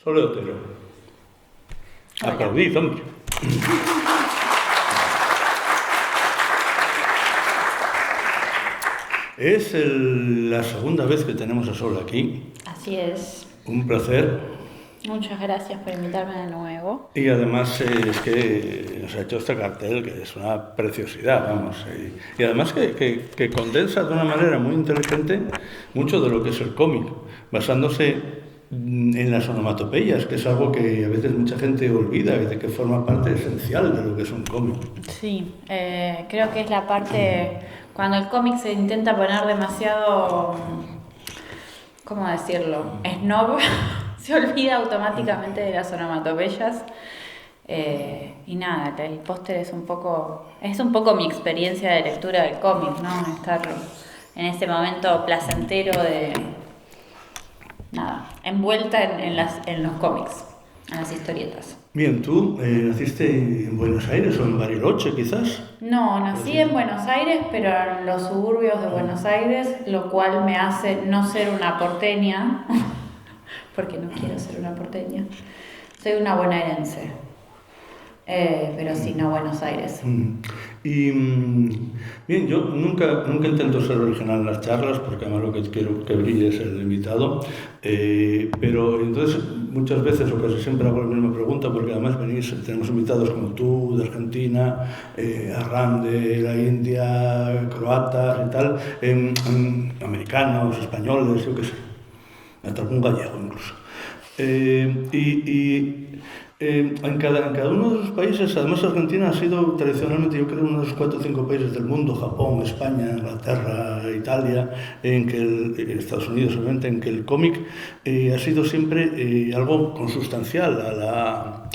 Sole Otero. Aplaudid, hombre. Es la segunda vez que tenemos a Sol aquí. Así es. Un placer. Muchas gracias por invitarme de nuevo. Y además es que nos ha hecho este cartel que es una preciosidad, vamos. Y además que condensa de una manera muy inteligente mucho de lo que es el cómic, basándose en las onomatopeyas, que es algo que a veces mucha gente olvida, de que forma parte esencial de lo que es un cómic. Sí, creo que es la parte cuando el cómic se intenta poner demasiado, ¿cómo decirlo?, snob, se olvida automáticamente de las onomatopeyas. Y nada, el póster es un poco mi experiencia de lectura del cómic, ¿no? Estar en ese momento placentero de nada, envuelta en los cómics, en las historietas. Bien, ¿tú naciste en Buenos Aires o en Bariloche, quizás? No, nací en Buenos Aires, pero en los suburbios de Buenos Aires, lo cual me hace no ser una porteña, porque no quiero ser una porteña. Soy una bonaerense, pero sí, no Buenos Aires. Y bien, yo nunca intento ser original en las charlas, porque además lo que quiero que brille es el invitado, pero entonces muchas veces o casi siempre hago la misma pregunta, porque además tenemos invitados como tú, de Argentina, Arran de la India, croatas y tal, americanos, españoles, yo qué sé, hasta algún gallego incluso. En cada uno de los países, además Argentina ha sido tradicionalmente, yo creo, uno de los 4 o 5 países del mundo, Japón, España, Inglaterra, Italia, Estados Unidos, obviamente, en que el cómic ha sido siempre algo consustancial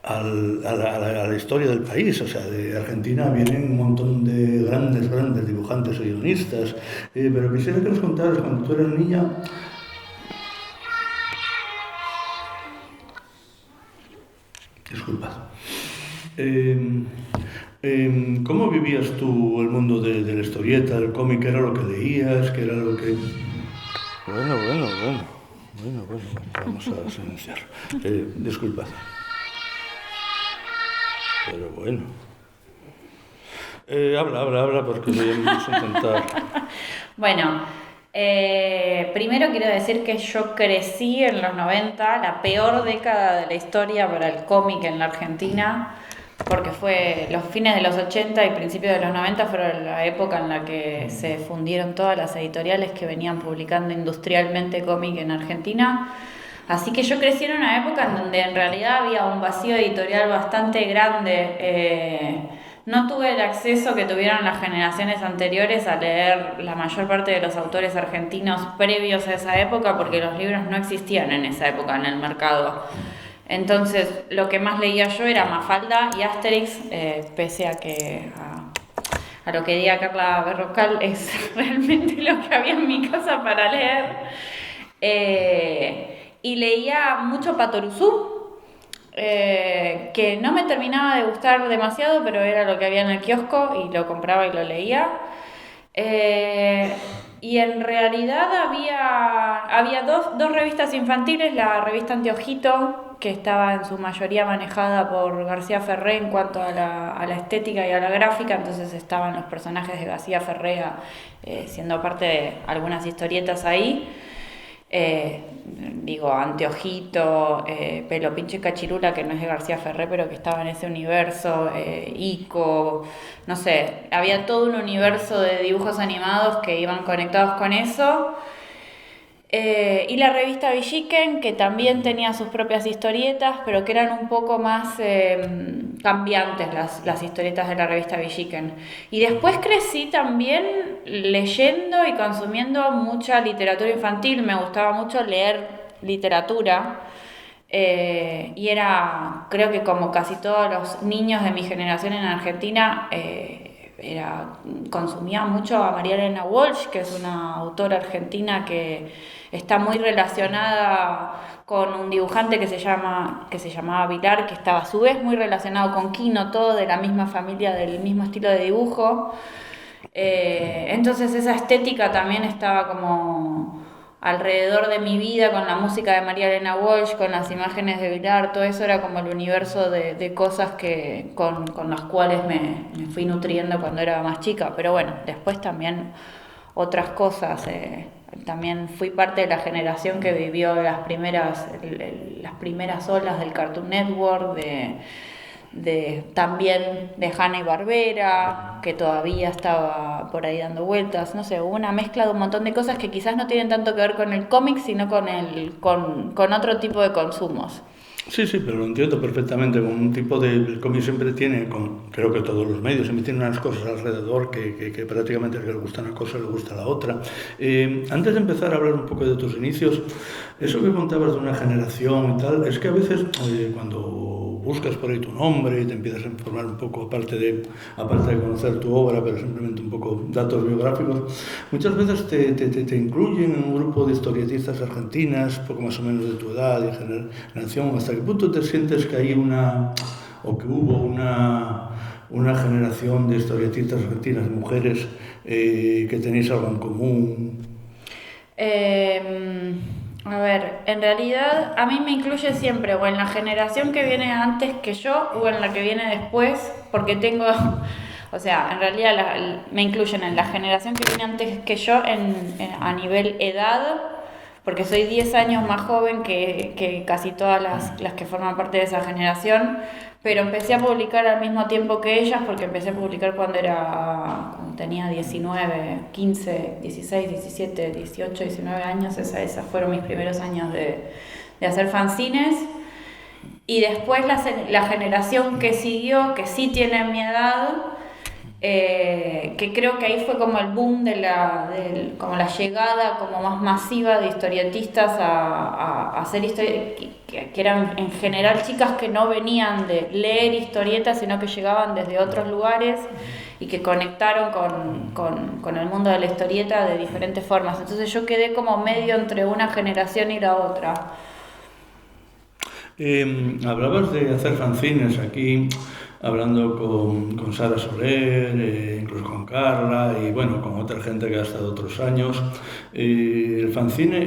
a la historia del país. O sea, de Argentina vienen un montón de grandes dibujantes y guionistas, pero quisiera que nos contaras, cuando tú eras niña, disculpad. ¿Cómo vivías tú el mundo de la historieta, del cómic? ¿Qué era lo que leías? ¿Qué era lo que...? Bueno, vamos a silenciar. Disculpad. Pero bueno. Habla, porque vamos a intentar... Bueno... primero quiero decir que yo crecí en los 90, la peor década de la historia para el cómic en la Argentina, porque fue los fines de los 80 y principios de los 90 fueron la época en la que se fundieron todas las editoriales que venían publicando industrialmente cómic en Argentina. Así que yo crecí en una época en donde en realidad había un vacío editorial bastante grande. No tuve el acceso que tuvieron las generaciones anteriores a leer la mayor parte de los autores argentinos previos a esa época, porque los libros no existían en esa época en el mercado. Entonces, lo que más leía yo era Mafalda y Asterix, pese a lo que diga Carla Berrocal, es realmente lo que había en mi casa para leer. Y leía mucho Patoruzú, que no me terminaba de gustar demasiado, pero era lo que había en el kiosco y lo compraba y lo leía. Y en realidad había dos revistas infantiles, la revista Anteojito, que estaba en su mayoría manejada por García Ferré en cuanto a la estética y a la gráfica, entonces estaban los personajes de García Ferré siendo parte de algunas historietas ahí. Anteojito, Pelo Pincho y Cachirula, que no es de García Ferré, pero que estaba en ese universo, Ico, no sé, había todo un universo de dibujos animados que iban conectados con eso. Y la revista Villiquen, que también tenía sus propias historietas, pero que eran un poco más cambiantes las historietas de la revista Villiquen. Y después crecí también leyendo y consumiendo mucha literatura infantil. Me gustaba mucho leer literatura. Y creo que como casi todos los niños de mi generación en Argentina, consumía mucho a María Elena Walsh, que es una autora argentina que está muy relacionada con un dibujante que se llamaba Vilar, que estaba a su vez muy relacionado con Quino, todo de la misma familia, del mismo estilo de dibujo. Entonces esa estética también estaba como alrededor de mi vida, con la música de María Elena Walsh, con las imágenes de Vilar, todo eso era como el universo de cosas con las cuales me fui nutriendo cuando era más chica. Pero bueno, después también otras cosas. También fui parte de la generación que vivió las primeras olas del Cartoon Network, también de Hanna-Barbera, que todavía estaba por ahí dando vueltas. No sé, hubo una mezcla de un montón de cosas que quizás no tienen tanto que ver con el cómic, sino con otro tipo de consumos. Sí, sí, pero lo entiendo perfectamente. Con un tipo de... El cómic siempre tiene, creo que todos los medios, siempre tienen unas cosas alrededor que prácticamente al que le gusta una cosa le gusta la otra. Antes de empezar a hablar un poco de tus inicios, eso que contabas de una generación y tal, es que a veces cuando buscas por ahí tu nombre y te empiezas a informar un poco, aparte de conocer tu obra, pero simplemente un poco datos biográficos, muchas veces te incluyen en un grupo de historietistas argentinas, poco más o menos de tu edad y generación. ¿Hasta qué punto te sientes que hay que hubo una generación de historietistas argentinas, mujeres, que tenéis algo en común? A ver, en realidad a mí me incluye siempre o en la generación que viene antes que yo o en la que viene después, porque tengo, o sea, en realidad me incluyen en la generación que viene antes que yo a nivel edad, porque soy 10 años más joven que casi todas las que forman parte de esa generación, pero empecé a publicar al mismo tiempo que ellas, porque empecé a publicar cuando tenía 19, 15, 16, 17, 18, 19 años, esos fueron mis primeros años de hacer fanzines. Y después la generación que siguió, que sí tiene mi edad, que creo que ahí fue como el boom como la llegada como más masiva de historietistas a hacer historietas, que eran en general chicas que no venían de leer historietas, sino que llegaban desde otros lugares y que conectaron con el mundo de la historieta de diferentes formas. Entonces yo quedé como medio entre una generación y la otra. Hablabas de hacer fanzines aquí, hablando con Sara Soler, incluso con Carla y bueno, con otra gente que ha estado otros años. El fanzine,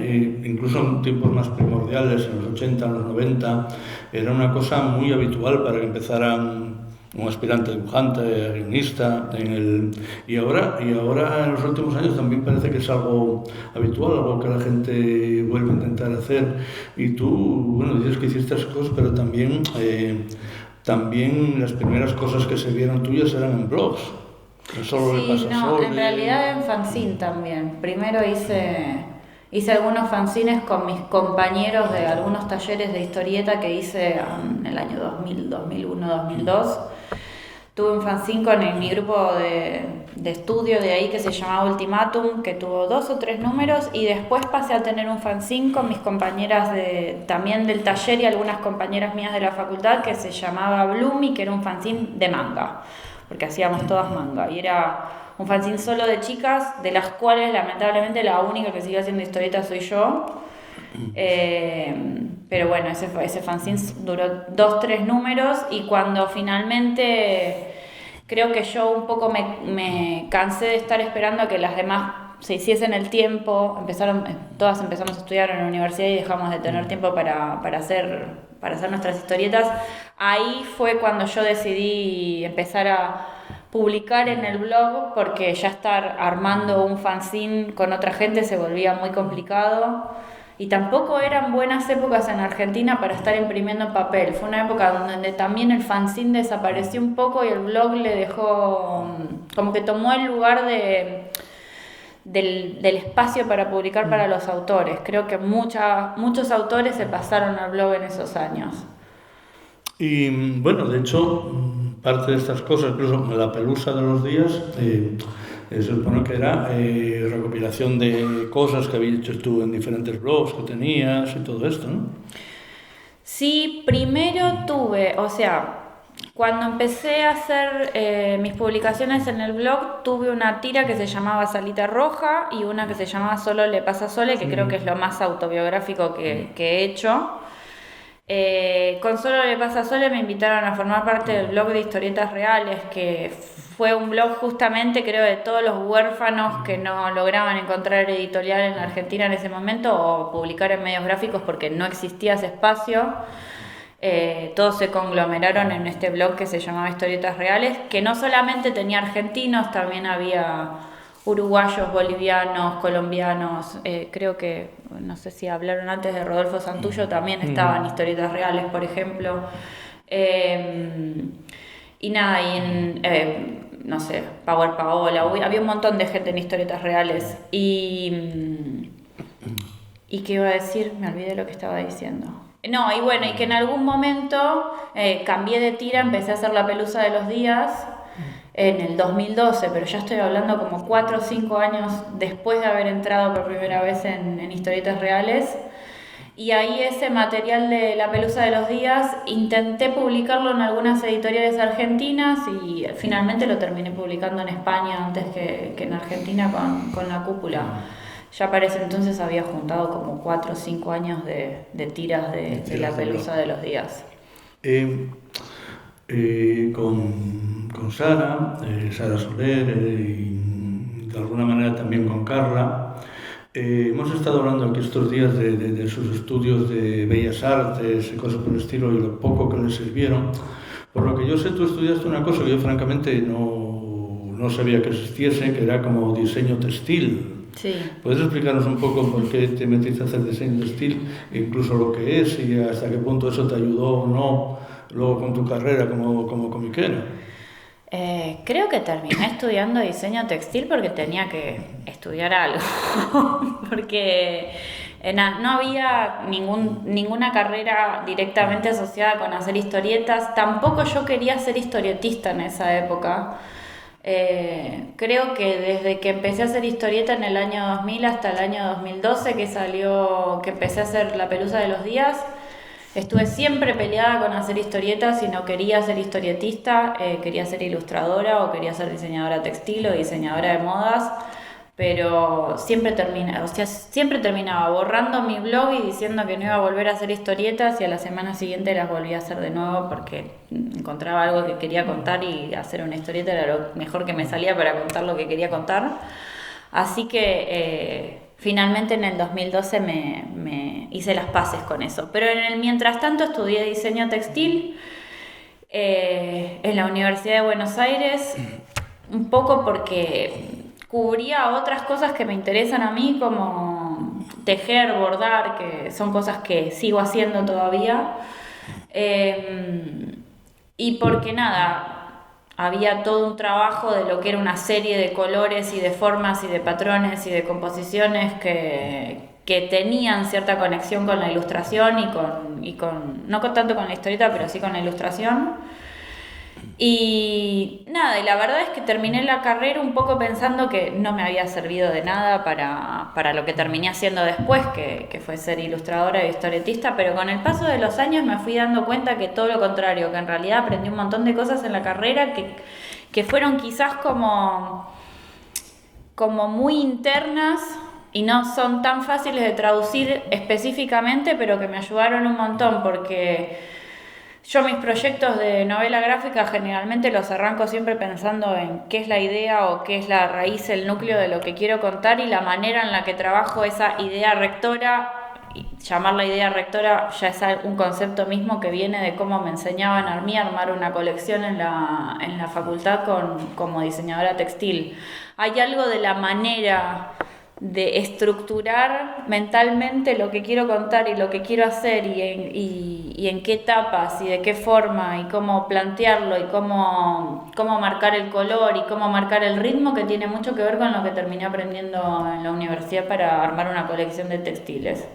incluso en tiempos más primordiales, en los 80, en los 90, era una cosa muy habitual para que empezaran un aspirante dibujante, guionista, y ahora en los últimos años también parece que es algo habitual, algo que la gente vuelve a intentar hacer. Y tú, bueno, dices que hiciste esas cosas, pero también las primeras cosas que se vieron tuyas eran en blogs. En realidad en fanzine también. Primero hice algunos fanzines con mis compañeros de algunos talleres de historieta que hice en el año 2000, 2001, 2002. Tuve un fanzine con mi grupo de estudio de ahí que se llamaba Ultimatum, que tuvo 2 o 3 números, y después pasé a tener un fanzine con mis compañeras también del taller y algunas compañeras mías de la facultad que se llamaba Bloomy, que era un fanzine de manga, porque hacíamos todas manga, y era un fanzine solo de chicas, de las cuales lamentablemente la única que sigue haciendo historietas soy yo. Pero bueno, ese fanzine duró 2-3 números, y cuando finalmente creo que yo un poco me cansé de estar esperando a que las demás se hiciesen el tiempo, todas empezamos a estudiar en la universidad y dejamos de tener tiempo para hacer nuestras historietas. Ahí fue cuando yo decidí empezar a publicar en el blog, porque ya estar armando un fanzine con otra gente se volvía muy complicado. Y tampoco eran buenas épocas en Argentina para estar imprimiendo en papel. Fue una época donde también el fanzine desapareció un poco y el blog le dejó, como que tomó el lugar del espacio para publicar para los autores. Creo que muchos autores se pasaron al blog en esos años. Y bueno, de hecho, parte de estas cosas, incluso la pelusa de los días, se supone que era recopilación de cosas que habías hecho tú en diferentes blogs que tenías y todo esto, ¿no? Sí, primero cuando empecé a hacer mis publicaciones en el blog, tuve una tira que se llamaba Salita Roja y una que se llamaba Solo le pasa a Sole, que creo que es lo más autobiográfico que he hecho. Con Solo le pasa a Sole me invitaron a formar parte del blog de Historietas Reales, que fue un blog justamente, creo, de todos los huérfanos que no lograban encontrar editorial en la Argentina en ese momento o publicar en medios gráficos porque no existía ese espacio. Todos se conglomeraron en este blog que se llamaba Historietas Reales, que no solamente tenía argentinos, también había uruguayos, bolivianos, colombianos, creo que, no sé si hablaron antes de Rodolfo Santullo, también estaban Historietas Reales, por ejemplo. Y nada, y no sé, Power Paola, había un montón de gente en Historietas Reales. ¿Y qué iba a decir? Me olvidé lo que estaba diciendo. No, y bueno, y que en algún momento cambié de tira, empecé a hacer La Pelusa de los Días en el 2012, pero ya estoy hablando como 4 o 5 años después de haber entrado por primera vez en Historietas Reales. Y ahí ese material de La Pelusa de los Días intenté publicarlo en algunas editoriales argentinas y finalmente lo terminé publicando en España antes que en Argentina con La Cúpula. Ya para ese entonces había juntado como 4 o 5 años de tiras de La Pelusa de los Días. Con Sara, Sara Soler y de alguna manera también con Carla, hemos estado hablando aquí estos días de sus estudios de Bellas Artes y cosas por el estilo y lo poco que les sirvieron. Por lo que yo sé, tú estudiaste una cosa que yo francamente no sabía que existiese, que era como diseño textil. Sí. ¿Puedes explicarnos un poco por qué te metiste a hacer diseño textil, incluso lo que es y hasta qué punto eso te ayudó o no luego con tu carrera como comiquera? Creo que terminé estudiando diseño textil porque tenía que estudiar algo, porque no había ninguna carrera directamente asociada con hacer historietas, tampoco yo quería ser historietista en esa época. Creo que desde que empecé a hacer historieta en el año 2000 hasta el año 2012 que empecé a hacer La Pelusa de los Días, estuve siempre peleada con hacer historietas y no quería ser historietista, quería ser ilustradora o quería ser diseñadora textil o diseñadora de modas, pero siempre terminaba borrando mi blog y diciendo que no iba a volver a hacer historietas y a la semana siguiente las volví a hacer de nuevo porque encontraba algo que quería contar y hacer una historieta era lo mejor que me salía para contar lo que quería contar. Así que finalmente en el 2012 me hice las paces con eso. Pero mientras tanto estudié diseño textil en la Universidad de Buenos Aires, un poco porque cubría otras cosas que me interesan a mí, como tejer, bordar, que son cosas que sigo haciendo todavía. Y porque nada, había todo un trabajo de lo que era una serie de colores y de formas y de patrones y de composiciones que tenían cierta conexión con la ilustración y con no tanto con la historieta, pero sí con la ilustración. Y nada, y la verdad es que terminé la carrera un poco pensando que no me había servido de nada para lo que terminé haciendo después, que fue ser ilustradora y historietista, pero con el paso de los años me fui dando cuenta que todo lo contrario, que en realidad aprendí un montón de cosas en la carrera que fueron quizás como muy internas y no son tan fáciles de traducir específicamente, pero que me ayudaron un montón porque yo mis proyectos de novela gráfica generalmente los arranco siempre pensando en qué es la idea o qué es la raíz, el núcleo de lo que quiero contar y la manera en la que trabajo esa idea rectora. Y llamarla idea rectora ya es un concepto mismo que viene de cómo me enseñaban a mí a armar una colección en la facultad como diseñadora textil. Hay algo de la manera de estructurar mentalmente lo que quiero contar y lo que quiero hacer y en qué etapas y de qué forma y cómo plantearlo y cómo marcar el color y cómo marcar el ritmo, que tiene mucho que ver con lo que terminé aprendiendo en la universidad para armar una colección de textiles.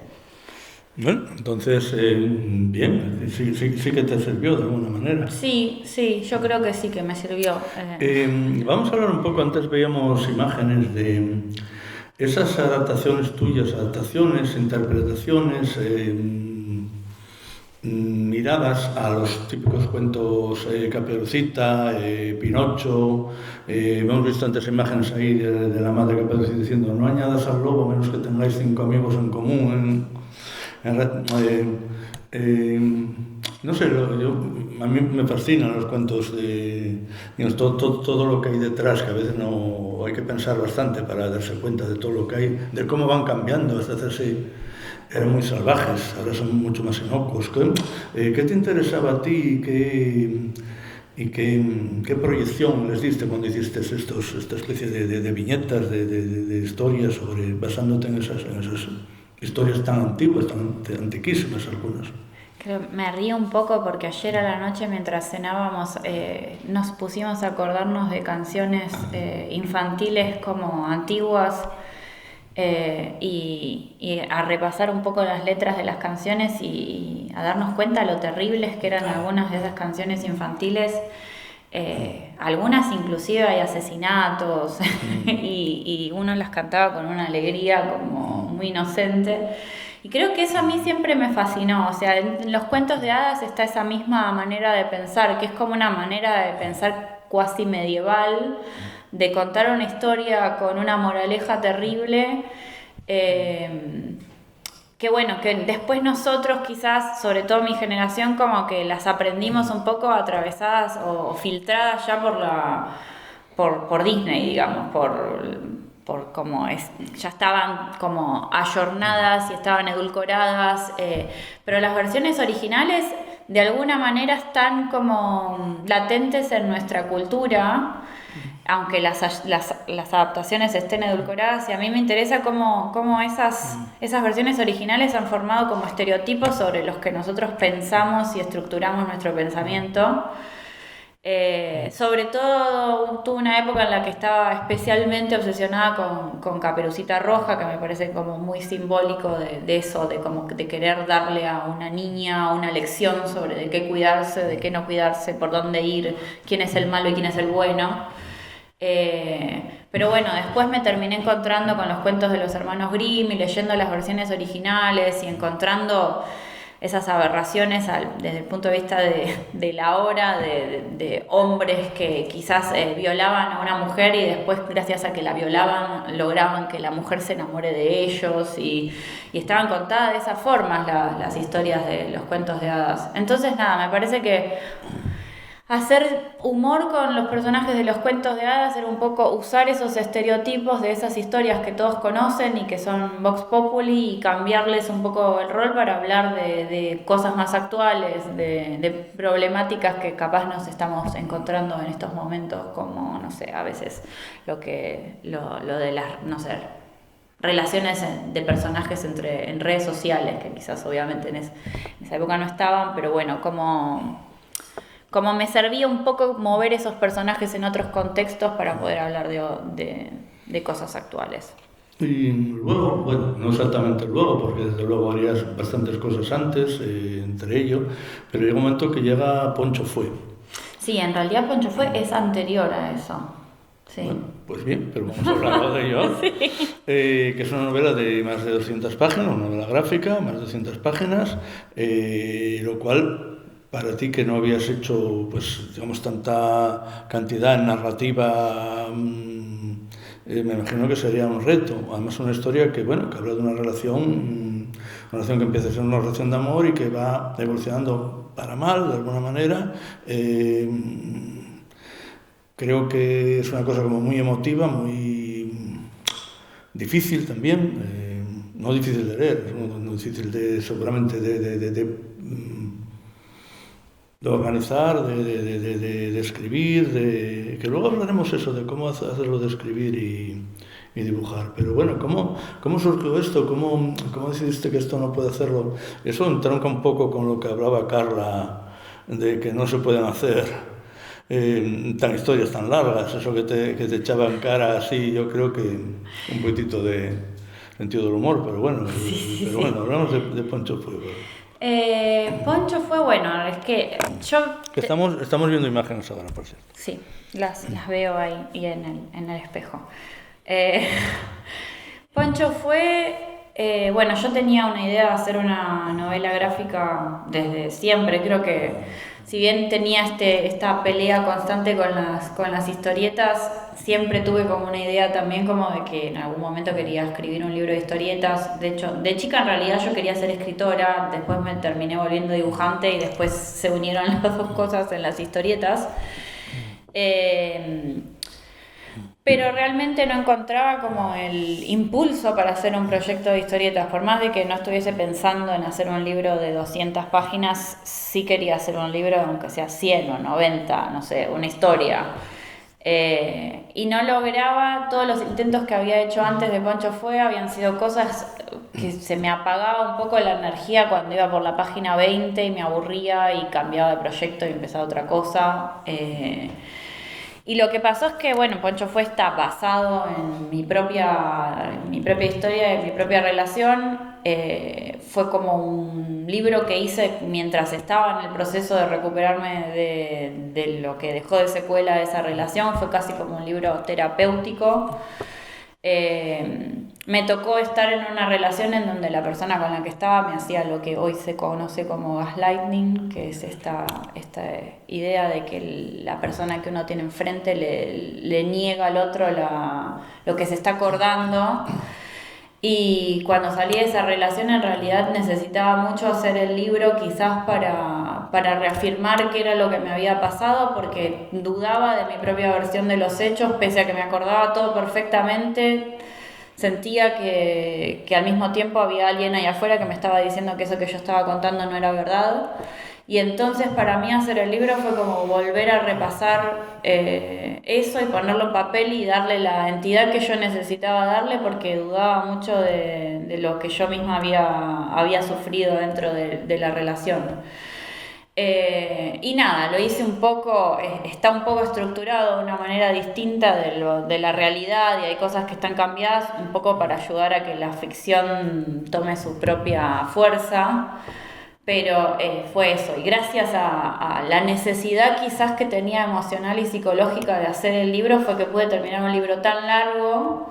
Bueno, entonces, bien, sí que te sirvió de alguna manera. Sí, yo creo que sí que me sirvió. Vamos a hablar un poco, antes veíamos imágenes de esas adaptaciones tuyas, interpretaciones, miradas a los típicos cuentos Caperucita, Pinocho. Hemos visto antes imágenes ahí de la madre Caperucita diciendo: no añadas al lobo menos que tengáis 5 amigos en común. Eh, no sé, a mí me fascinan los cuentos digamos, todo lo que hay detrás, que a veces no hay que pensar bastante para darse cuenta de todo lo que hay, de cómo van cambiando, hasta hacerse, eran muy salvajes, ahora son mucho más inocuos. ¿Qué te interesaba a ti qué proyección les diste cuando hiciste esta especie de viñetas, de historias, basándote en esas historias tan antiguas, tan antiquísimas algunas? Me río un poco porque ayer a la noche mientras cenábamos nos pusimos a acordarnos de canciones infantiles como antiguas y a repasar un poco las letras de las canciones y a darnos cuenta lo terribles que eran algunas de esas canciones infantiles. Algunas inclusive hay asesinatos y uno las cantaba con una alegría como muy inocente. Y creo que eso a mí siempre me fascinó, o sea, en los cuentos de hadas está esa misma manera de pensar, que es como una manera de pensar cuasi medieval, de contar una historia con una moraleja terrible, que bueno, que después nosotros quizás, sobre todo mi generación, como que las aprendimos un poco atravesadas o filtradas ya por Disney, digamos, por como ya estaban como ayornadas y estaban edulcoradas, pero las versiones originales de alguna manera están como latentes en nuestra cultura, aunque las adaptaciones estén edulcoradas, y a mí me interesa cómo esas versiones originales han formado como estereotipos sobre los que nosotros pensamos y estructuramos nuestro pensamiento. Sobre todo tuve una época en la que estaba especialmente obsesionada con Caperucita Roja, que me parece como muy simbólico de eso, de querer darle a una niña una lección sobre de qué cuidarse, de qué no cuidarse, por dónde ir, quién es el malo y quién es el bueno. Pero bueno, después me terminé encontrando con los cuentos de los hermanos Grimm y leyendo las versiones originales y encontrando esas aberraciones desde el punto de vista de la hora, de hombres que quizás violaban a una mujer y después, gracias a que la violaban, lograban que la mujer se enamore de ellos y estaban contadas de esa forma las historias de los cuentos de hadas. Entonces nada, me parece que hacer humor con los personajes de los cuentos de hadas era un poco usar esos estereotipos de esas historias que todos conocen y que son Vox Populi y cambiarles un poco el rol para hablar de cosas más actuales, de problemáticas que capaz nos estamos encontrando en estos momentos, como, no sé, a veces lo de las, no sé, relaciones de personajes en redes sociales, que quizás obviamente en esa época no estaban, pero bueno, como me servía un poco mover esos personajes en otros contextos para poder hablar de cosas actuales. Y luego, bueno, no exactamente luego, porque desde luego harías bastantes cosas antes, entre ello, pero llega un momento que llega Poncho Fue. Sí, en realidad Poncho Fue es anterior a eso. Sí. Bueno, pues bien, pero vamos a hablar de ello. Sí. Que es una novela de más de 200 páginas, una novela gráfica, más de 200 páginas, lo cual, para ti que no habías hecho, pues, digamos, tanta cantidad en narrativa, me imagino que sería un reto. Además, una historia que, bueno, que habla de una relación que empieza a ser una relación de amor y que va evolucionando para mal, de alguna manera. Creo que es una cosa como muy emotiva, muy difícil también, no difícil de leer, no difícil seguramente de organizar, de escribir, que luego hablaremos eso, de cómo hacerlo de escribir y dibujar. Pero bueno, ¿cómo surgió esto? ¿Cómo decidiste que esto no puede hacerlo? Eso entronca un poco con lo que hablaba Carla, de que no se pueden hacer tan historias tan largas, eso que te echaba en cara así. Yo creo que un poquitito de sentido del humor, pero bueno, hablamos de Poncho Fue. Poncho Fue, bueno, es que yo... Estamos viendo imágenes ahora, por cierto. Sí, las veo ahí y en el espejo. Poncho Fue, bueno, yo tenía una idea de hacer una novela gráfica desde siempre. Creo que si bien tenía esta pelea constante con las historietas, siempre tuve como una idea también como de que en algún momento quería escribir un libro de historietas. De hecho, de chica en realidad yo quería ser escritora, después me terminé volviendo dibujante y después se unieron las dos cosas en las historietas. Pero realmente no encontraba como el impulso para hacer un proyecto de historietas. Por más de que no estuviese pensando en hacer un libro de 200 páginas, sí quería hacer un libro, aunque sea 100 o 90, no sé, una historia. Y no lograba, todos los intentos que había hecho antes de Poncho Fue habían sido cosas que se me apagaba un poco la energía cuando iba por la página 20 y me aburría y cambiaba de proyecto y empezaba otra cosa. Y lo que pasó es que, bueno, Poncho Fue está basado en mi propia historia, en mi propia relación. Fue como un libro que hice mientras estaba en el proceso de recuperarme de lo que dejó de secuela de esa relación. Fue casi como un libro terapéutico. Me tocó estar en una relación en donde la persona con la que estaba me hacía lo que hoy se conoce como gaslighting, que es esta idea de que la persona que uno tiene enfrente le niega al otro lo que se está acordando. Y cuando salí de esa relación en realidad necesitaba mucho hacer el libro quizás para reafirmar qué era lo que me había pasado, porque dudaba de mi propia versión de los hechos, pese a que me acordaba todo perfectamente. Sentía que al mismo tiempo había alguien ahí afuera que me estaba diciendo que eso que yo estaba contando no era verdad. Y entonces para mí hacer el libro fue como volver a repasar eso y ponerlo en papel y darle la entidad que yo necesitaba darle, porque dudaba mucho de lo que yo misma había sufrido dentro de la relación. Y nada, lo hice un poco, está un poco estructurado de una manera distinta de la realidad, y hay cosas que están cambiadas un poco para ayudar a que la ficción tome su propia fuerza. Pero fue eso, y gracias a la necesidad quizás que tenía emocional y psicológica de hacer el libro, fue que pude terminar un libro tan largo.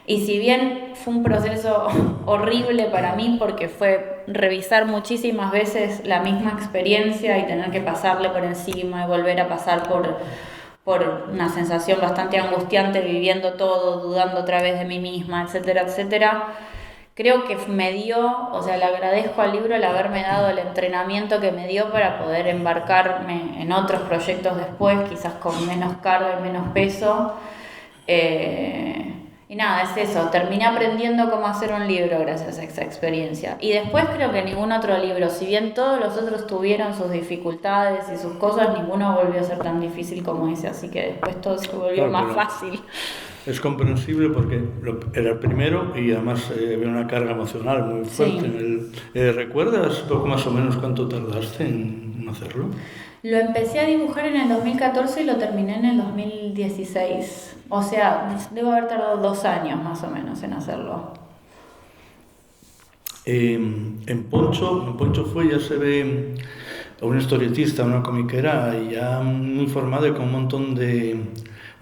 Y si bien fue un proceso horrible para mí, porque fue revisar muchísimas veces la misma experiencia y tener que pasarle por encima y volver a pasar por una sensación bastante angustiante, viviendo todo, dudando otra vez de mí misma, etcétera, etcétera. Creo que me dio, o sea, le agradezco al libro el haberme dado el entrenamiento que me dio para poder embarcarme en otros proyectos después, quizás con menos carga y menos peso. Y nada, es eso, terminé aprendiendo cómo hacer un libro gracias a esa experiencia. Y después creo que ningún otro libro, si bien todos los otros tuvieron sus dificultades y sus cosas, ninguno volvió a ser tan difícil como ese, así que después todo se volvió más fácil. Es comprensible porque era el primero y además había una carga emocional muy fuerte. Sí. ¿Recuerdas poco más o menos cuánto tardaste en hacerlo? Lo empecé a dibujar en el 2014 y lo terminé en el 2016. O sea, debo haber tardado 2 años más o menos en hacerlo. En Poncho Fue ya se ve a un historietista, una comiquera ya muy formada y con un montón de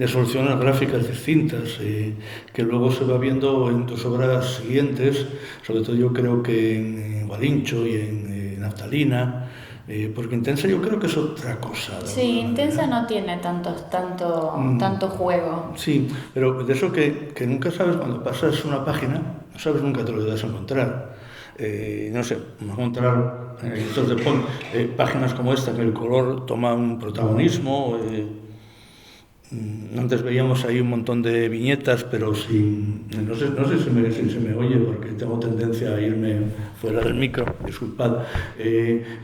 soluciones gráficas distintas, que luego se va viendo en tus obras siguientes, sobre todo yo creo que en Guadincho y en Naftalina, porque Intensa yo creo que es otra cosa. Sí, Intensa no tiene tanto juego. Sí, pero de eso que nunca sabes, cuando pasas una página, no sabes nunca te lo vas a encontrar. No sé, encontrar páginas como esta, que el color toma un protagonismo. Antes veíamos ahí un montón de viñetas, pero no sé si se me oye, porque tengo tendencia a irme fuera del micro, disculpad.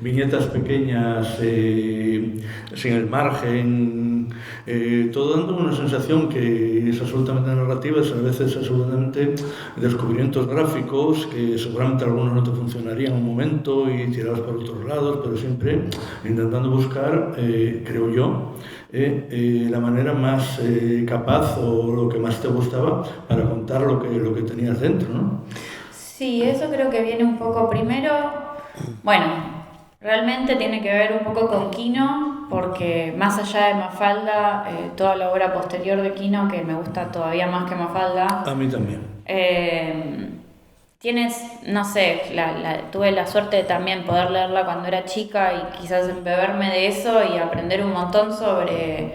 Viñetas pequeñas, sin el margen, todo dando una sensación que es absolutamente narrativa, es a veces absolutamente descubrimientos gráficos, que seguramente algunos no te funcionarían en un momento y tirados por otros lados, pero siempre intentando buscar, creo yo, la manera más capaz o lo que más te gustaba para contar lo que tenías dentro, ¿no? Sí, eso creo que viene un poco primero, bueno, realmente tiene que ver un poco con Quino, porque más allá de Mafalda, toda la obra posterior de Quino, que me gusta todavía más que Mafalda. A mí también. tienes, no sé, tuve la suerte de también poder leerla cuando era chica y quizás embeberme de eso y aprender un montón sobre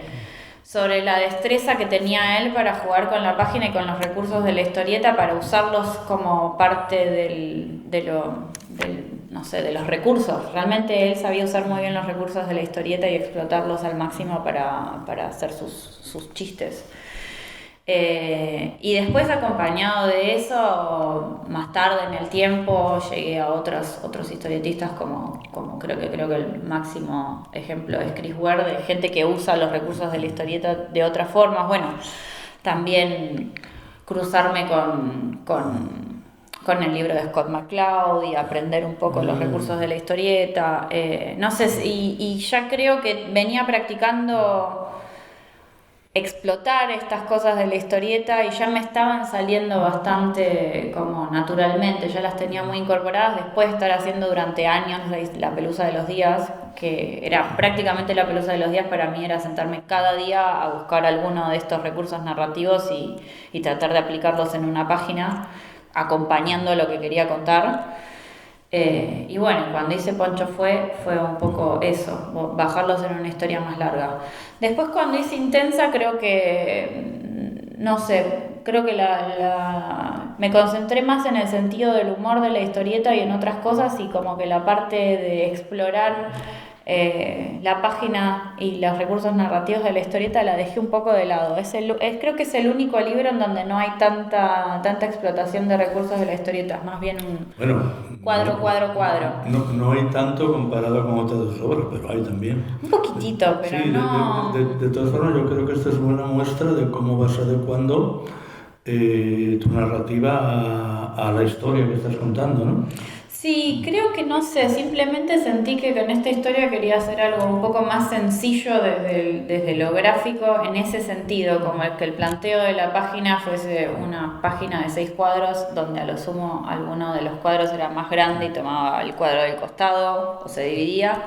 la destreza que tenía él para jugar con la página y con los recursos de la historieta para usarlos como parte no sé, de los recursos. Realmente él sabía usar muy bien los recursos de la historieta y explotarlos al máximo para hacer sus chistes. Y después, acompañado de eso, más tarde en el tiempo llegué a otros historietistas como creo que el máximo ejemplo es Chris Ware, de gente que usa los recursos de la historieta de otras formas. Bueno, también cruzarme con el libro de Scott McCloud y aprender un poco los recursos de la historieta. No sé, y ya creo que venía practicando explotar estas cosas de la historieta y ya me estaban saliendo bastante como naturalmente, ya las tenía muy incorporadas después de estar haciendo durante años la Pelusa de los Días, que era prácticamente la Pelusa de los Días. Para mí era sentarme cada día a buscar alguno de estos recursos narrativos y tratar de aplicarlos en una página, acompañando lo que quería contar. Y bueno, cuando hice Poncho fue un poco eso, bajarlos en una historia más larga. Después, cuando hice Intensa, creo que, no sé, creo que me concentré más en el sentido del humor de la historieta y en otras cosas, y como que la parte de explorar la página y los recursos narrativos de la historieta la dejé un poco de lado. Creo que es el único libro en donde no hay tanta explotación de recursos de la historieta, es más bien un cuadro. No hay tanto comparado con otras obras, pero hay también. Un poquitito, pero sí, no... De todas formas, yo creo que esta es buena muestra de cómo vas adecuando tu narrativa a la historia que estás contando, ¿no? Sí, creo que no sé, simplemente sentí que con esta historia quería hacer algo un poco más sencillo desde lo gráfico, en ese sentido, como que el planteo de la página fuese una página de 6 cuadros, donde a lo sumo alguno de los cuadros era más grande y tomaba el cuadro del costado o se dividía,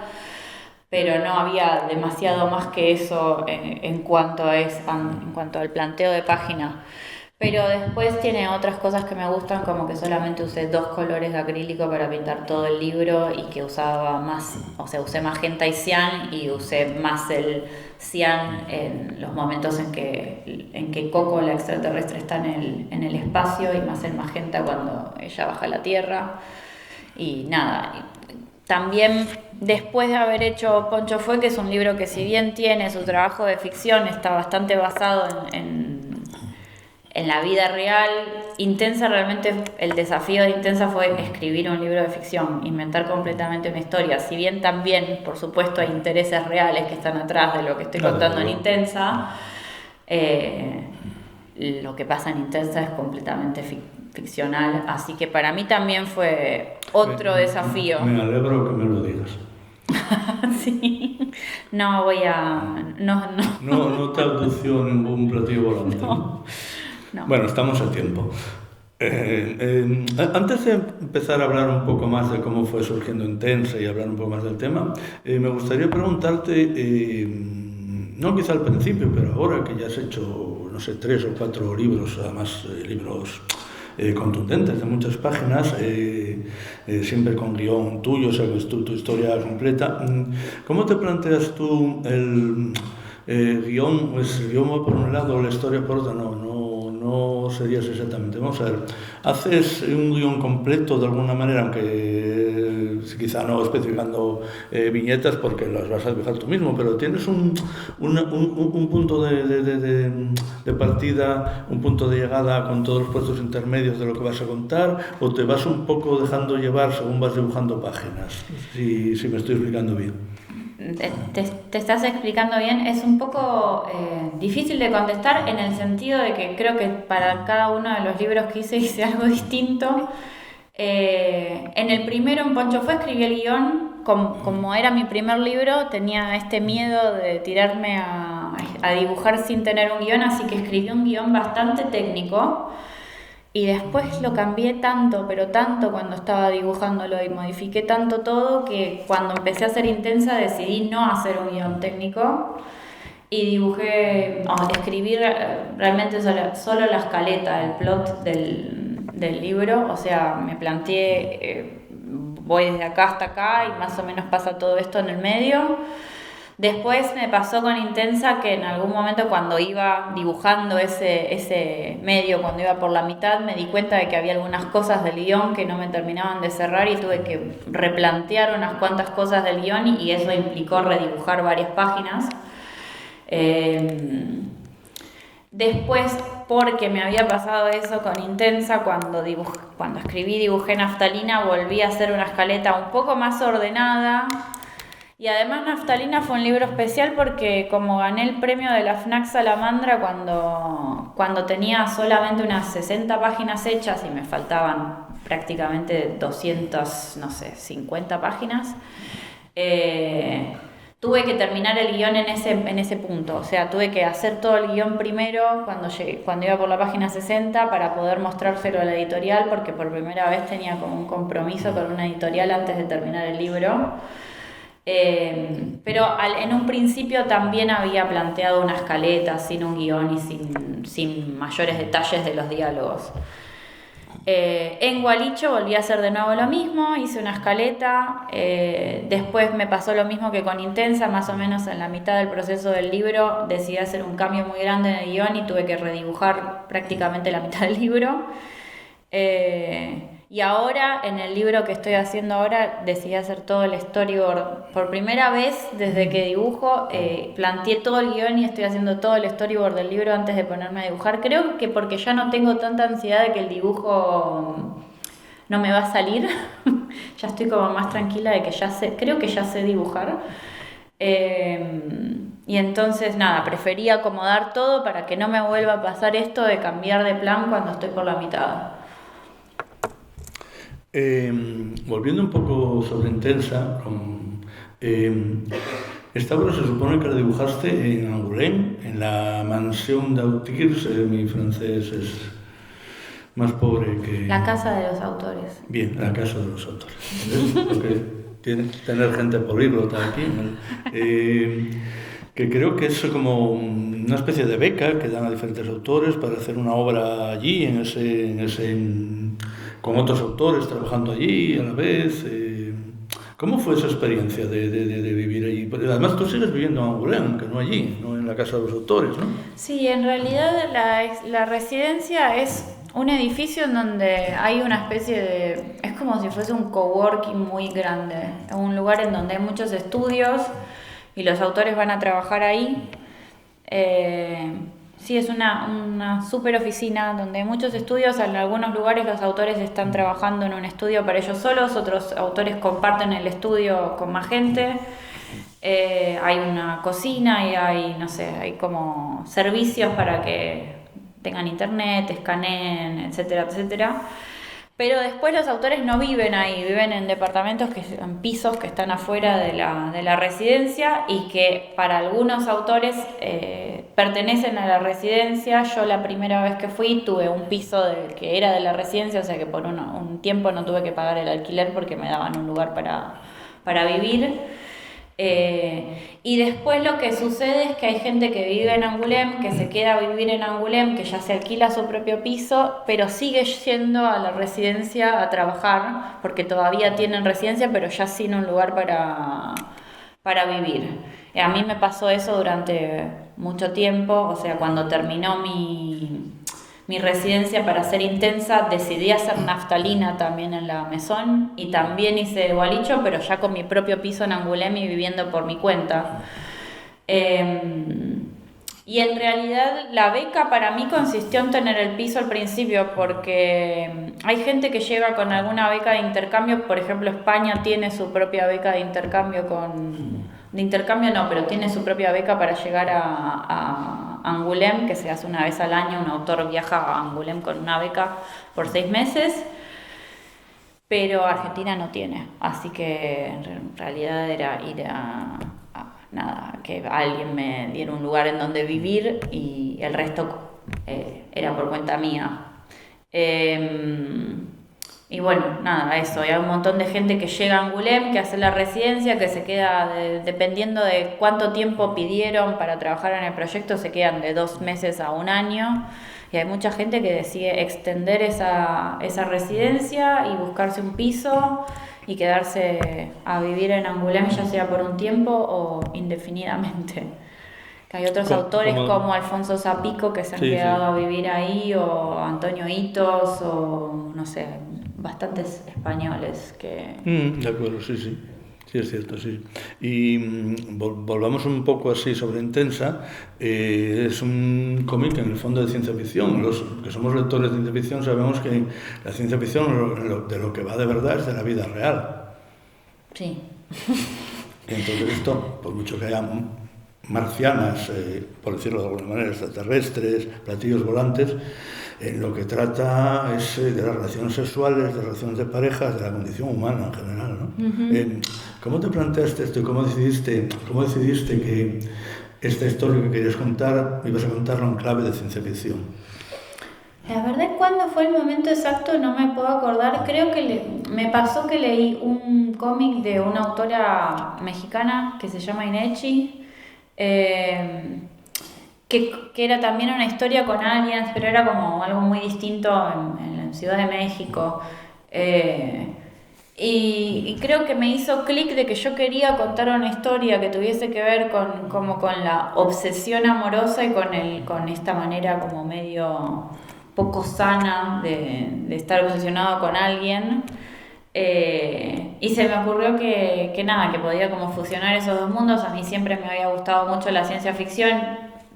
pero no había demasiado más que eso en cuanto al planteo de página. Pero después tiene otras cosas que me gustan, como que solamente usé 2 colores de acrílico para pintar todo el libro y que usaba más, o sea, usé magenta y cian, y usé más el cian en los momentos en que Coco, la extraterrestre, está en el espacio, y más el magenta cuando ella baja a la Tierra. Y nada, también después de haber hecho Poncho Fue, que es un libro que, si bien tiene su trabajo de ficción, está bastante basado en la vida real. Intensa, realmente el desafío de Intensa fue escribir un libro de ficción, inventar completamente una historia. Si bien también, por supuesto, hay intereses reales que están atrás de lo que estoy contando en Intensa, lo que pasa en Intensa es completamente ficcional. Así que para mí también fue otro desafío. Me alegro que me lo digas. Sí, no voy a... No te abdució ningún platillo volante. No. Bueno, estamos a tiempo. Antes de empezar a hablar un poco más de cómo fue surgiendo Intensa y hablar un poco más del tema, me gustaría preguntarte, no quizá al principio, pero ahora que ya has hecho, no sé, 3 o 4 libros, además libros contundentes de muchas páginas, siempre con guión tuyo, o sea, que es tu historia completa, ¿cómo te planteas tú el guión? Pues el guión va por un lado, la historia por otro. No serías exactamente. Vamos a ver, haces un guión completo de alguna manera, aunque quizá no especificando viñetas porque las vas a dibujar tú mismo, pero tienes un punto de partida, un punto de llegada con todos los puestos intermedios de lo que vas a contar, o te vas un poco dejando llevar según vas dibujando páginas, si me estoy explicando bien. Te estás explicando bien. Es un poco difícil de contestar, en el sentido de que creo que para cada uno de los libros que hice algo distinto. En el primero, en Poncho Fue, escribí el guión. Como era mi primer libro, tenía este miedo de tirarme a dibujar sin tener un guión, así que escribí un guión bastante técnico. Y después lo cambié tanto, pero tanto, cuando estaba dibujándolo, y modifiqué tanto todo, que cuando empecé a hacer Intensa decidí no hacer un guión técnico y escribí realmente solo la escaleta, el plot del libro, o sea, me planteé, voy desde acá hasta acá y más o menos pasa todo esto en el medio. Después me pasó con Intensa que en algún momento cuando iba dibujando ese medio, cuando iba por la mitad, me di cuenta de que había algunas cosas del guión que no me terminaban de cerrar y tuve que replantear unas cuantas cosas del guión y eso implicó redibujar varias páginas. Después, porque me había pasado eso con Intensa, cuando escribí Dibujé Naftalina, volví a hacer una escaleta un poco más ordenada. Y además Naftalina fue un libro especial porque como gané el premio de la FNAC Salamandra cuando tenía solamente unas 60 páginas hechas y me faltaban prácticamente 250 páginas, tuve que terminar el guión en ese punto. O sea, tuve que hacer todo el guión primero cuando iba por la página 60 para poder mostrárselo a la editorial, porque por primera vez tenía como un compromiso con una editorial antes de terminar el libro. Pero en un principio también había planteado una escaleta sin un guión y sin mayores detalles de los diálogos. En Gualicho volví a hacer de nuevo lo mismo, hice una escaleta, después me pasó lo mismo que con Intensa, más o menos en la mitad del proceso del libro decidí hacer un cambio muy grande en el guión y tuve que redibujar prácticamente la mitad del libro. Y ahora, en el libro que estoy haciendo ahora, decidí hacer todo el storyboard. Por primera vez, desde que dibujo, planteé todo el guión y estoy haciendo todo el storyboard del libro antes de ponerme a dibujar. Creo que porque ya no tengo tanta ansiedad de que el dibujo no me va a salir. Ya estoy como más tranquila de que creo que ya sé dibujar. Y entonces, nada, preferí acomodar todo para que no me vuelva a pasar esto de cambiar de plan cuando estoy por la mitad. Volviendo un poco sobre Intensa, esta obra se supone que la dibujaste en Angoulême, en la Mansión d'Autiers. Mi francés es más pobre que... La casa de los autores. Bien, la casa de los autores. Porque tiene que tener gente políglota aquí, ¿no? Que creo que es como una especie de beca que dan a diferentes autores para hacer una obra allí, con otros autores trabajando allí a la vez. ¿Cómo fue esa experiencia de vivir allí? Porque además tú sigues viviendo en Angoulême, que no allí, no en la casa de los autores, ¿no? Sí, en realidad la residencia es un edificio en donde hay una especie de... Es como si fuese un coworking muy grande, un lugar en donde hay muchos estudios y los autores van a trabajar ahí. Sí, es una super oficina donde hay muchos estudios. En algunos lugares los autores están trabajando en un estudio para ellos solos, otros autores comparten el estudio con más gente. Hay una cocina y hay como servicios para que tengan internet, escaneen, etcétera, etcétera. Pero después los autores no viven ahí, viven en departamentos, en pisos que están afuera de la residencia y que para algunos autores pertenecen a la residencia. Yo la primera vez que fui tuve un piso que era de la residencia, o sea que por un tiempo no tuve que pagar el alquiler porque me daban un lugar para vivir. Y después lo que sucede es que hay gente que vive en Angoulême, que se queda a vivir en Angoulême, que ya se alquila su propio piso, pero sigue yendo a la residencia a trabajar, porque todavía tienen residencia, pero ya sin un lugar para vivir. A mí me pasó eso durante mucho tiempo, o sea, cuando terminó mi residencia para ser Intensa, decidí hacer Naftalina también en la Maison y también hice Gualicho, pero ya con mi propio piso en Angoulême y viviendo por mi cuenta. Y en realidad la beca para mí consistió en tener el piso al principio, porque hay gente que llega con alguna beca de intercambio. Por ejemplo, España tiene su propia beca de intercambio pero tiene su propia beca para llegar a Angoulême, que se hace una vez al año. Un autor viaja a Angoulême con una beca por 6 meses, pero Argentina no tiene, así que en realidad era ir que alguien me diera un lugar en donde vivir y el resto era por cuenta mía. Y bueno, nada, eso. Hay un montón de gente que llega a Angoulême, que hace la residencia, que se queda, dependiendo de cuánto tiempo pidieron para trabajar en el proyecto, se quedan de 2 meses a 1 año. Y hay mucha gente que decide extender esa residencia y buscarse un piso y quedarse a vivir en Angoulême, ya sea por un tiempo o indefinidamente. Que hay otros autores como Alfonso Zapico que se han quedado a vivir ahí, o Antonio Hitos, o no sé, bastantes españoles que... De acuerdo, sí. Sí, es cierto, sí. Y volvamos un poco así sobre Intensa. Es un cómic en el fondo de ciencia ficción. Los que somos lectores de ciencia ficción sabemos que la ciencia ficción de lo que va de verdad es de la vida real. Sí. Y entonces esto, por mucho que haya marcianas, por decirlo de alguna manera, extraterrestres, platillos volantes, lo que trata es de las relaciones sexuales, de relaciones de parejas, de la condición humana en general, ¿no? Uh-huh. ¿Cómo te planteaste esto y cómo decidiste que esta historia que querías contar ibas a contarla en clave de ciencia ficción? La verdad, cuándo fue el momento exacto no me puedo acordar. Creo que me pasó que leí un cómic de una autora mexicana que se llama Inechi, que era también una historia con aliens, pero era como algo muy distinto en Ciudad de México. Y creo que me hizo clic de que yo quería contar una historia que tuviese que ver con la obsesión amorosa y con esta manera como medio poco sana de estar obsesionado con alguien. Y se me ocurrió que nada, que podía como fusionar esos dos mundos. A mí siempre me había gustado mucho la ciencia ficción.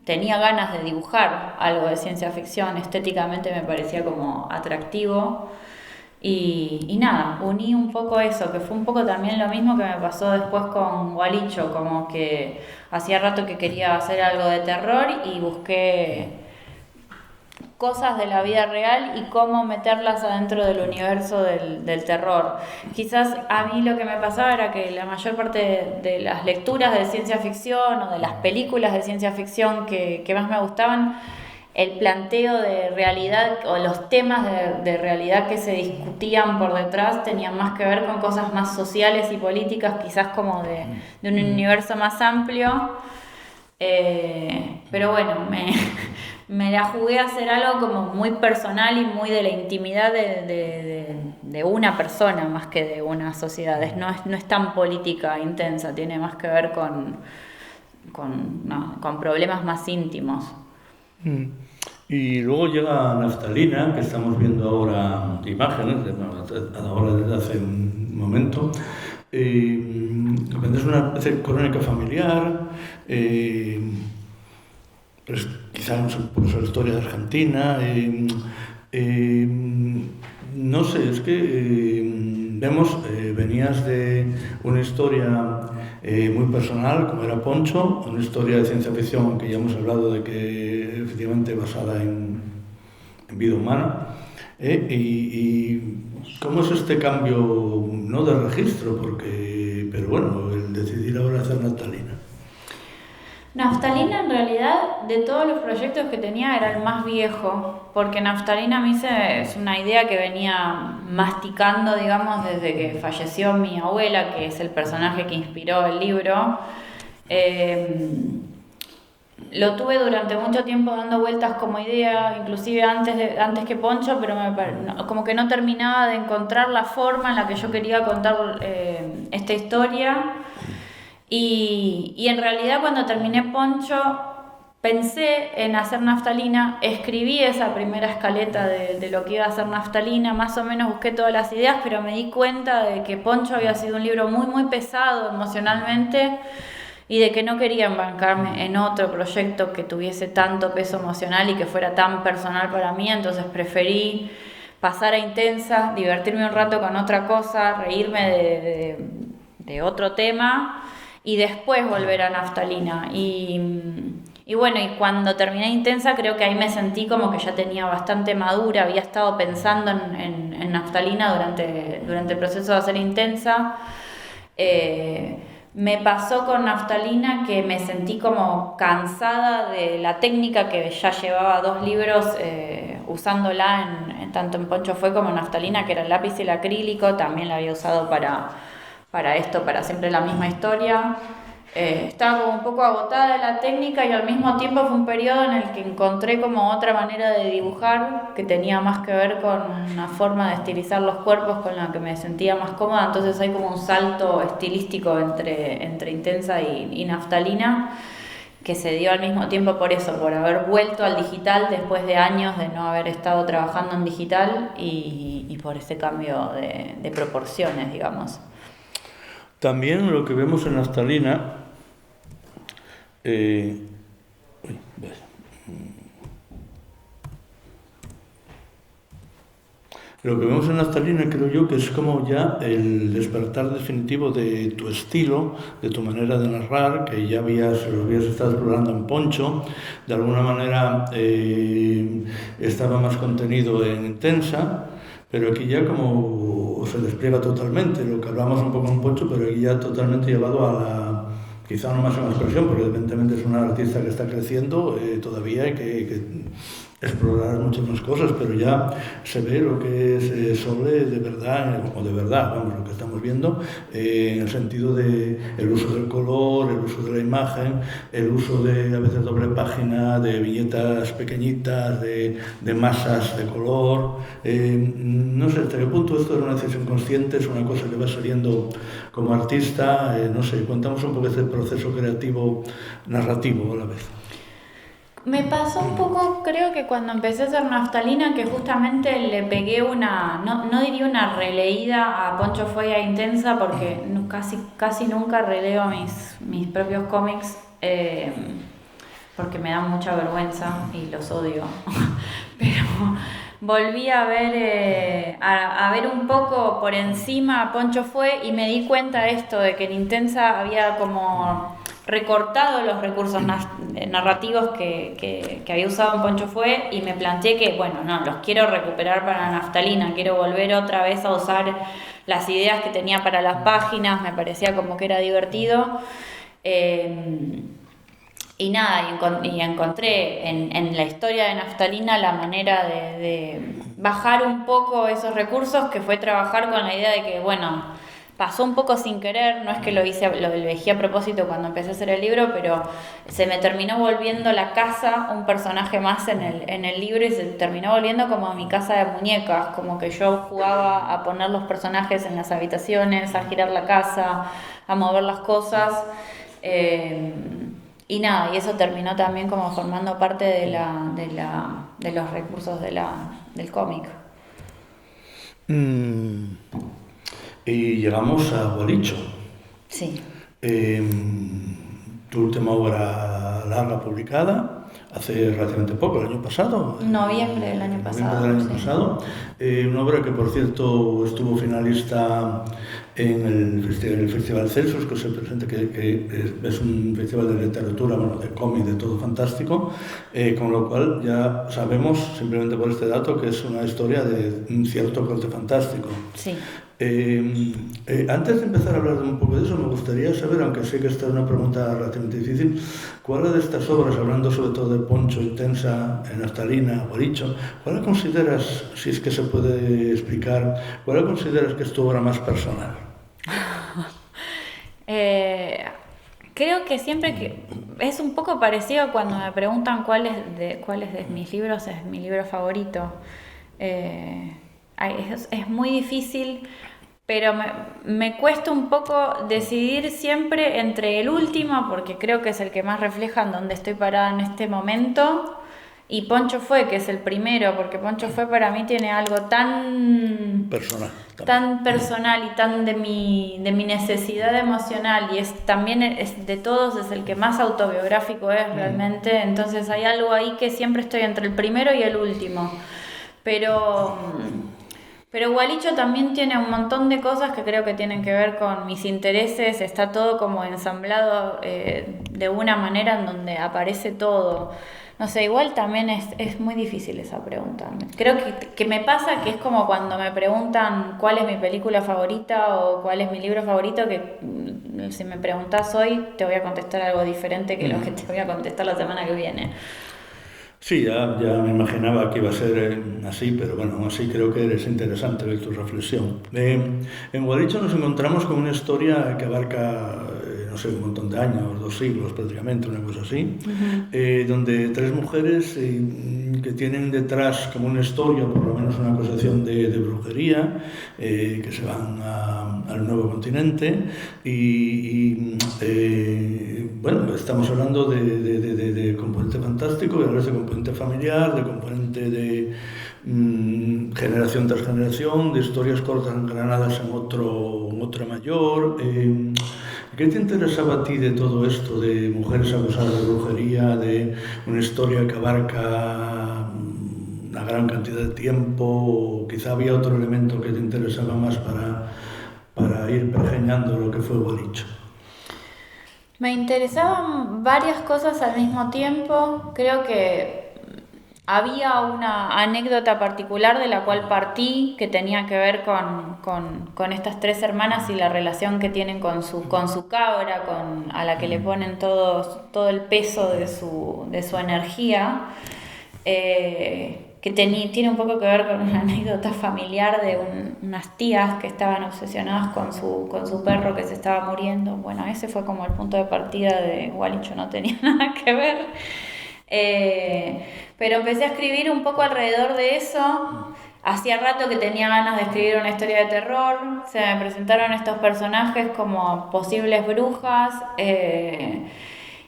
Tenía ganas de dibujar algo de ciencia ficción, estéticamente me parecía como atractivo. Y nada, uní un poco eso, que fue un poco también lo mismo que me pasó después con Gualicho, como que hacía rato que quería hacer algo de terror y busqué cosas de la vida real y cómo meterlas adentro del universo del terror. Quizás a mí lo que me pasaba era que la mayor parte de las lecturas de ciencia ficción o de las películas de ciencia ficción que más me gustaban, el planteo de realidad o los temas de realidad que se discutían por detrás tenían más que ver con cosas más sociales y políticas, quizás como de un universo más amplio. Pero bueno, me la jugué a hacer algo como muy personal y muy de la intimidad de una persona más que de una sociedad. No es tan política intensa, tiene más que ver con problemas más íntimos. Y luego llega Naftalina, que estamos viendo ahora imágenes, ahora desde hace un momento. Es una especie de crónica familiar, pues quizá por la historia de Argentina. No sé, es que vemos, venías de una historia muy personal, como era Poncho, una historia de ciencia ficción, aunque ya hemos hablado de que efectivamente basada en vida humana. Y ¿cómo es este cambio, no de registro, pero bueno, el decidir ahora hacer Naftalina? Naftalina en realidad de todos los proyectos que tenía era el más viejo, porque Naftalina a mí es una idea que venía masticando, digamos, desde que falleció mi abuela, que es el personaje que inspiró el libro. Lo tuve durante mucho tiempo dando vueltas como idea, inclusive antes que Poncho, pero como que no terminaba de encontrar la forma en la que yo quería contar esta historia. Y en realidad cuando terminé Poncho pensé en hacer Naftalina, escribí esa primera escaleta de lo que iba a ser Naftalina, más o menos busqué todas las ideas, pero me di cuenta de que Poncho había sido un libro muy muy pesado emocionalmente y de que no quería embarcarme en otro proyecto que tuviese tanto peso emocional y que fuera tan personal para mí, entonces preferí pasar a Intensa, divertirme un rato con otra cosa, reírme de otro tema y después volver a Naftalina. Y bueno, y cuando terminé Intensa creo que ahí me sentí como que ya tenía bastante madura, había estado pensando en Naftalina durante el proceso de hacer Intensa. Me pasó con Naftalina que me sentí como cansada de la técnica que ya llevaba 2 libros usándola tanto en Poncho Fue como en Naftalina, que era el lápiz y el acrílico, también la había usado para esto, para siempre la misma historia. Estaba como un poco agotada de la técnica y al mismo tiempo fue un periodo en el que encontré como otra manera de dibujar que tenía más que ver con una forma de estilizar los cuerpos con la que me sentía más cómoda. Entonces hay como un salto estilístico entre Intensa y Naftalina, que se dio al mismo tiempo por eso, por haber vuelto al digital después de años de no haber estado trabajando en digital y por ese cambio de proporciones, digamos. También lo que vemos en Naftalina, lo que vemos en Naftalina creo yo que es como ya el despertar definitivo de tu estilo, de tu manera de narrar, que ya lo habías estado explorando en Poncho, de alguna manera estaba más contenido en Intensa, pero aquí ya como se despliega totalmente, lo que hablamos un poco en Poncho, pero aquí ya totalmente llevado a la, quizá no máxima expresión, porque evidentemente es una artista que está creciendo todavía y que explorar muchas más cosas, pero ya se ve lo que es Sole de verdad, o de verdad, vamos, lo que estamos viendo, en el sentido de el uso del color, el uso de la imagen, el uso de a veces doble página, de viñetas pequeñitas, de masas de color. No sé hasta qué punto esto es una decisión consciente, es una cosa que va saliendo como artista, no sé, contamos un poco este proceso creativo, narrativo a la vez. Me pasó un poco, creo que cuando empecé a hacer Naftalina, que justamente le pegué no diría una releída a Poncho Fue y a Intensa, porque casi nunca releo mis propios cómics, porque me dan mucha vergüenza y los odio. Pero volví a ver un poco por encima a Poncho Fue y me di cuenta esto de que en Intensa había como recortado los recursos narrativos que había usado en Poncho Fue y me planteé que, bueno, no, los quiero recuperar para Naftalina, quiero volver otra vez a usar las ideas que tenía para las páginas, me parecía como que era divertido. Y nada, y encontré en la historia de Naftalina la manera de bajar un poco esos recursos, que fue trabajar con la idea de que, bueno, pasó un poco sin querer, no es que lo elegí a propósito cuando empecé a hacer el libro, pero se me terminó volviendo la casa un personaje más en el libro y se terminó volviendo como mi casa de muñecas, como que yo jugaba a poner los personajes en las habitaciones, a girar la casa, a mover las cosas. Y nada, y eso terminó también como formando parte de los recursos del cómic. Y llegamos a Gualicho. Sí. Tu última obra larga publicada hace relativamente poco, el año pasado. Noviembre del año pasado. Una obra que, por cierto, estuvo finalista en el Festival Celsus, que se presenta, que es un festival de literatura, bueno, de cómic, de todo fantástico, con lo cual ya sabemos, simplemente por este dato, que es una historia de un cierto corte fantástico. Sí. Antes de empezar a hablar un poco de eso, me gustaría saber, aunque sé que esta es una pregunta relativamente difícil, ¿cuál de estas obras, hablando sobre todo de Poncho, Intensa, Naftalina, Gualicho, cuál consideras, si es que se puede explicar, cuál consideras que es tu obra más personal? Creo que siempre que es un poco parecido cuando me preguntan cuál de mis libros es mi libro favorito. Es muy difícil, pero me cuesta un poco decidir siempre entre el último, porque creo que es el que más refleja en dónde estoy parada en este momento, y Poncho Fue, que es el primero, porque Poncho Fue para mí tiene algo tan personal y tan de mi necesidad emocional, y también es de todos, es el que más autobiográfico es realmente. Entonces hay algo ahí que siempre estoy entre el primero y el último. Pero Gualicho también tiene un montón de cosas que creo que tienen que ver con mis intereses, está todo como ensamblado de una manera en donde aparece todo. No sé, igual también es muy difícil esa pregunta. Creo que me pasa que es como cuando me preguntan cuál es mi película favorita o cuál es mi libro favorito, que si me preguntas hoy te voy a contestar algo diferente que lo que te voy a contestar la semana que viene. Sí, ya me imaginaba que iba a ser así, pero bueno, aún así creo que es interesante ver tu reflexión. En Gualicho nos encontramos con una historia que abarca no sé, un montón de años, 2 siglos prácticamente, una cosa así, donde 3 mujeres que tienen detrás como una historia, por lo menos una acusación de brujería, que se van al nuevo continente bueno, estamos hablando de componente fantástico, y hablas de componente familiar, de componente de generación tras generación, de historias cortas engranadas en otra mayor. ¿Qué te interesaba a ti de todo esto, de mujeres acusadas de brujería, de una historia que abarca una gran cantidad de tiempo? O quizá había otro elemento que te interesaba más para ir pergeñando lo que fue Gualicho. Me interesaban varias cosas al mismo tiempo. Creo que había una anécdota particular de la cual partí que tenía que ver con estas 3 hermanas y la relación que tienen con su cabra, a la que le ponen todo el peso de su energía. Que tiene un poco que ver con una anécdota familiar de unas tías que estaban obsesionadas con su perro que se estaba muriendo. Bueno, ese fue como el punto de partida de Gualicho, no tenía nada que ver. Pero empecé a escribir un poco alrededor de eso. Hacía rato que tenía ganas de escribir una historia de terror. Se me presentaron estos personajes como posibles brujas.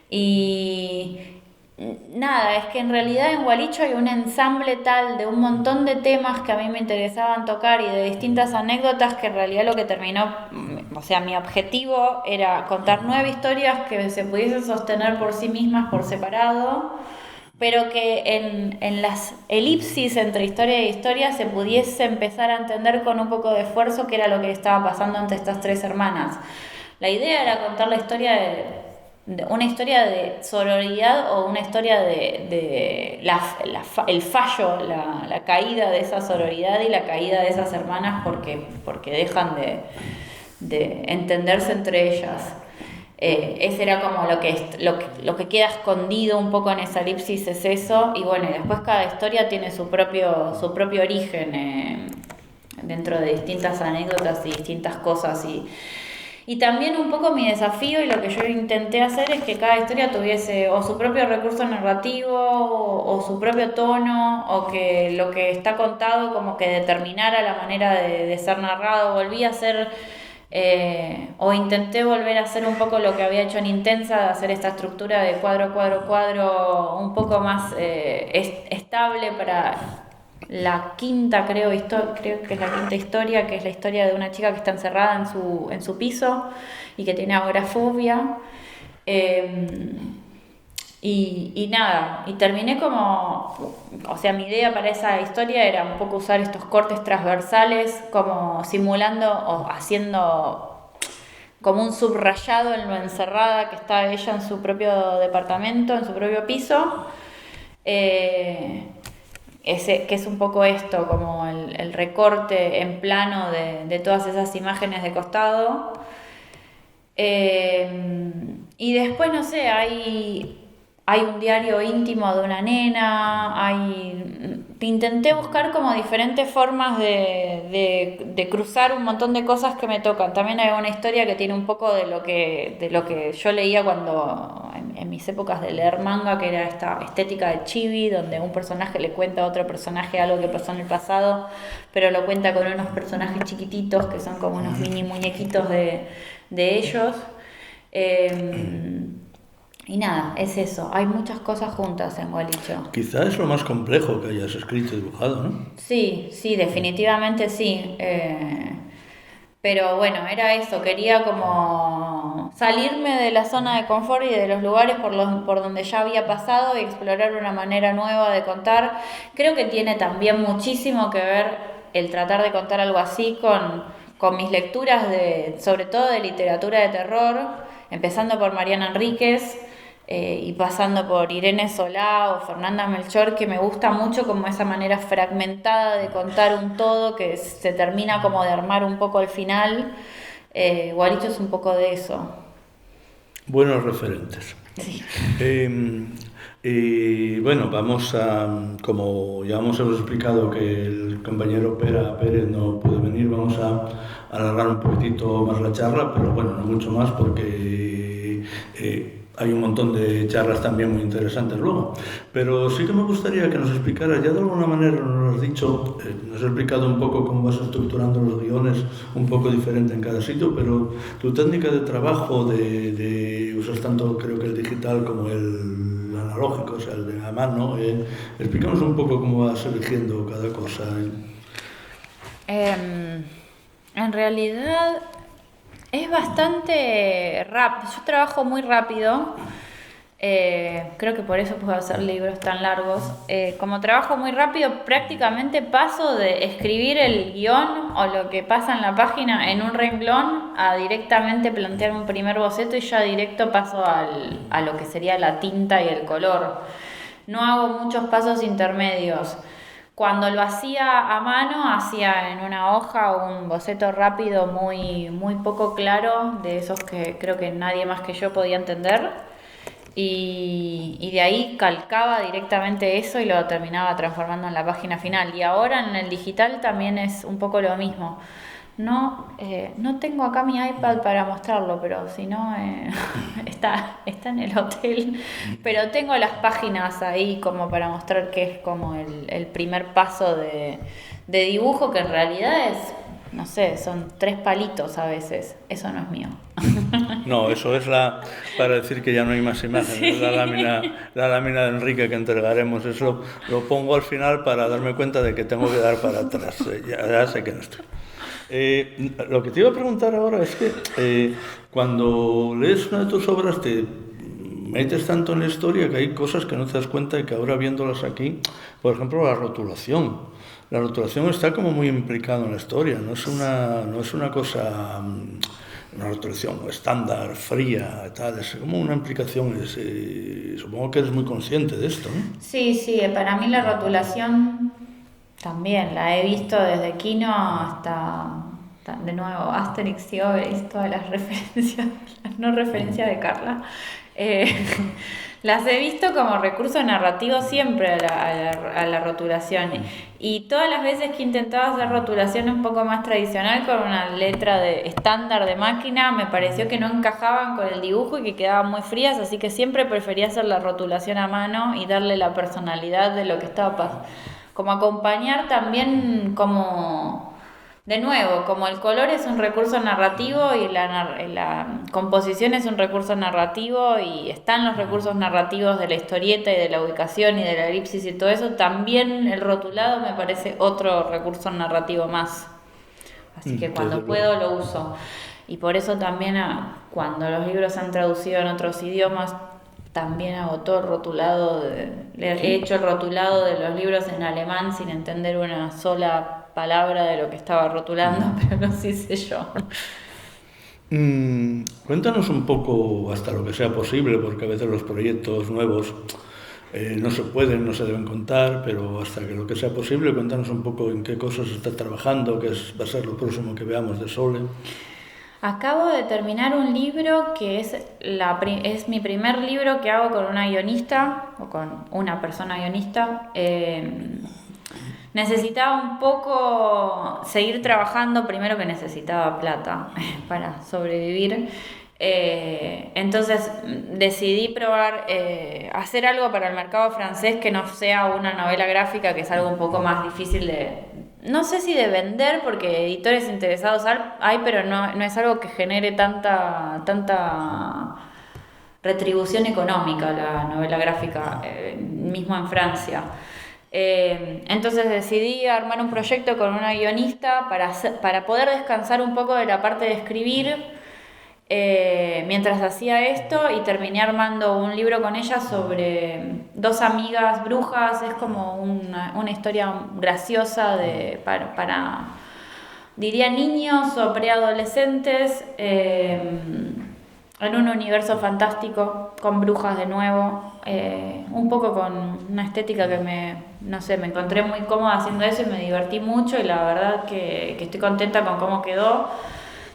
Y nada, es que en realidad en Gualicho hay un ensamble tal de un montón de temas que a mí me interesaban tocar y de distintas anécdotas que en realidad lo que terminó, o sea, mi objetivo era contar 9 historias que se pudiesen sostener por sí mismas, por separado, pero que en las elipsis entre historia y historia se pudiese empezar a entender con un poco de esfuerzo qué era lo que estaba pasando entre estas 3 hermanas. La idea era contar la historia una historia de sororidad o una historia de el fallo, la caída de esa sororidad y la caída de esas hermanas porque dejan de entenderse entre ellas. Ese era como lo que queda escondido un poco en esa elipsis, es eso. Y bueno, después cada historia tiene su propio origen dentro de distintas anécdotas y distintas cosas. Y también un poco mi desafío y lo que yo intenté hacer es que cada historia tuviese o su propio recurso narrativo o su propio tono, o que lo que está contado como que determinara la manera de ser narrado. Volví a hacer o intenté volver a hacer un poco lo que había hecho en Intensa, de hacer esta estructura de cuadro, cuadro, cuadro un poco más estable para la quinta, creo que es la quinta historia, que es la historia de una chica que está encerrada en su piso y que tiene agorafobia. Y nada, y terminé o sea, mi idea para esa historia era un poco usar estos cortes transversales, como simulando o haciendo como un subrayado en lo encerrada que está ella en su propio departamento, en su propio piso. Que es un poco esto, como el recorte en plano de todas esas imágenes de costado. Y después, no sé, hay un diario íntimo de una nena, intenté buscar como diferentes formas de cruzar un montón de cosas que me tocan. También hay una historia que tiene un poco de lo que yo leía cuando en mis épocas de leer manga, que era esta estética de chibi, donde un personaje le cuenta a otro personaje algo que pasó en el pasado, pero lo cuenta con unos personajes chiquititos que son como unos mini muñequitos de ellos. Y nada, es eso. Hay muchas cosas juntas en Gualicho. Quizá es lo más complejo que hayas escrito y dibujado, ¿no? Sí, definitivamente sí. Pero bueno, era eso. Quería como salirme de la zona de confort y de los lugares por donde ya había pasado y explorar una manera nueva de contar. Creo que tiene también muchísimo que ver el tratar de contar algo así con mis lecturas sobre todo de literatura de terror, empezando por Mariana Enríquez y pasando por Irene Solá o Fernanda Melchor, que me gusta mucho como esa manera fragmentada de contar un todo que se termina como de armar un poco al final. Gualicho es un poco de eso. Buenos referentes. Sí. Y bueno, vamos como ya hemos explicado que el compañero Pérez no puede venir, vamos a alargar un poquitito más la charla, pero bueno, no mucho más porque hay un montón de charlas también muy interesantes luego. Pero sí que me gustaría que nos explicaras, ya de alguna manera nos lo has dicho, nos has explicado un poco cómo vas estructurando los guiones, un poco diferente en cada sitio, pero tu técnica de trabajo, usas tanto creo que el digital como el analógico, o sea, el de a mano, explícanos un poco cómo vas eligiendo cada cosa. En realidad es bastante rápido. Yo trabajo muy rápido. Creo que por eso puedo hacer libros tan largos. Como trabajo muy rápido, prácticamente paso de escribir el guión o lo que pasa en la página en un renglón a directamente plantear un primer boceto y ya directo paso a lo que sería la tinta y el color. No hago muchos pasos intermedios. Cuando lo hacía a mano, hacía en una hoja un boceto rápido muy, muy poco claro, de esos que creo que nadie más que yo podía entender. Y de ahí calcaba directamente eso y lo terminaba transformando en la página final. Y ahora en el digital también es un poco lo mismo. No tengo acá mi iPad para mostrarlo, pero si no, está en el hotel. Pero tengo las páginas ahí como para mostrar que es como el primer paso de dibujo, que en realidad es, no sé, son 3 palitos a veces. Eso no es mío. No, eso es para decir que ya no hay más imágenes, sí. La lámina de Enrique que entregaremos, eso lo pongo al final para darme cuenta de que tengo que dar para atrás, ya sé que no estoy. Lo que te iba a preguntar ahora es que cuando lees una de tus obras te metes tanto en la historia que hay cosas que no te das cuenta y que ahora viéndolas aquí, por ejemplo la rotulación. La rotulación está como muy implicada en la historia, no es una cosa, una rotulación estándar, fría, tal, es como una implicación, supongo que eres muy consciente de esto, ¿no? Sí, para mí la rotulación también la he visto desde Kino hasta de nuevo, Asterix y Obelix, todas las referencias, las no referencias de Carla. Las he visto como recurso narrativo siempre a la rotulación. Y todas las veces que intentaba hacer rotulación un poco más tradicional con una letra de estándar de máquina, me pareció que no encajaban con el dibujo y que quedaban muy frías, así que siempre prefería hacer la rotulación a mano y darle la personalidad de lo que estaba pasando. Como acompañar también como, de nuevo, como el color es un recurso narrativo y la composición es un recurso narrativo y están los recursos narrativos de la historieta y de la ubicación y de la elipsis y todo eso, también el rotulado me parece otro recurso narrativo más. Así que cuando puedo lo uso. Y por eso también cuando los libros se han traducido en otros idiomas, también hago todo el rotulado, he hecho el rotulado de los libros en alemán sin entender una sola palabra de lo que estaba rotulando, pero lo hice yo. Cuéntanos un poco, hasta lo que sea posible, porque a veces los proyectos nuevos no se pueden, no se deben contar, pero hasta que lo que sea posible, cuéntanos un poco en qué cosas estás trabajando, qué va a ser lo próximo que veamos de Sole. Acabo de terminar un libro que es mi primer libro que hago con una guionista, o con una persona guionista. Necesitaba un poco seguir trabajando, primero que necesitaba plata para sobrevivir. Entonces decidí probar hacer algo para el mercado francés que no sea una novela gráfica, que es algo un poco más difícil no sé si de vender, porque editores interesados hay, pero no es algo que genere tanta retribución económica la novela gráfica, mismo en Francia. Entonces decidí armar un proyecto con una guionista para poder descansar un poco de la parte de escribir mientras hacía esto, y terminé armando un libro con ella sobre 2 amigas brujas. Es como una historia graciosa para diría niños o preadolescentes, en un universo fantástico con brujas de nuevo, un poco con una estética que me encontré muy cómoda haciendo eso y me divertí mucho, y la verdad que estoy contenta con cómo quedó.